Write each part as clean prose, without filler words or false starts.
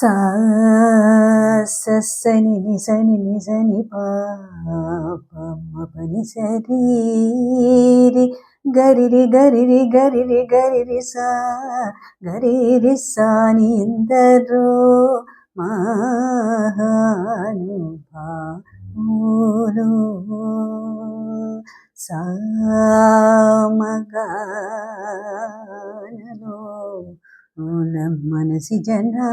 sa sa sa ni ni sa ni ni sa ni pa pa ma pa ni sa ri ri gari ri gari ri gari ri gari ri sa ni ಎಂದರೋ ಮಹಾನುಭಾವನು ಸಾಮಗಾನನು ನಮ್ಮನಸಿ ಜನಾಭವನ್ಯು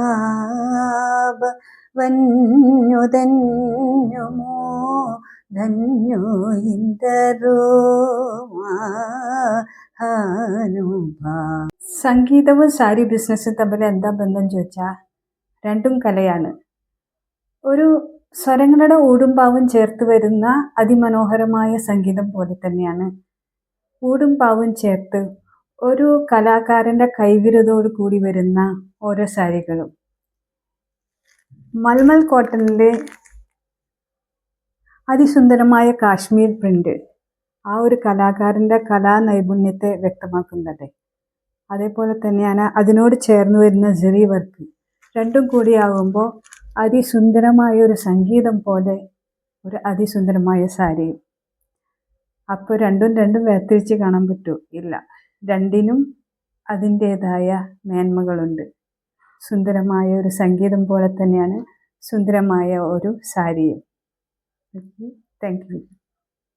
ಧನ್ಯಮೋ ಧನ್ಯೋ ಎಂದರೋ മഹാനുഭാ. സംഗീതവും സാരി ബിസിനസ്സും തമ്മിൽ എന്താ ബന്ധം ചോദിച്ചാൽ രണ്ടും കലയാണ്. ഒരു സ്വരങ്ങളുടെ ഊടും പാവും ചേർത്ത് വരുന്ന അതിമനോഹരമായ സംഗീതം പോലെ തന്നെയാണ് ഊടും പാവും ചേർത്ത് ഒരു കലാകാരൻ്റെ കൈവിരുതോട് കൂടി വരുന്ന ഓരോ സാരികളും. മൽമൽ കോട്ടണിലെ അതിസുന്ദരമായ കാശ്മീർ പ്രിൻ്റ് ആ ഒരു കലാകാരൻ്റെ കലാനൈപുണ്യത്തെ വ്യക്തമാക്കുന്നത്. അതേപോലെ തന്നെയാണ് അതിനോട് ചേർന്ന് വരുന്ന ജെറി വർക്ക്. രണ്ടും കൂടിയാകുമ്പോൾ അതിസുന്ദരമായ ഒരു സംഗീതം പോലെ ഒരു അതിസുന്ദരമായ സാരിയും. അപ്പോൾ രണ്ടും വേർതിരിച്ച് കാണാൻ പറ്റുമോ? ഇല്ല. രണ്ടിനും അതിൻ്റേതായ മേന്മകളുണ്ട്. സുന്ദരമായ ഒരു സംഗീതം പോലെ തന്നെയാണ് സുന്ദരമായ ഒരു സാരിയും. Thank you.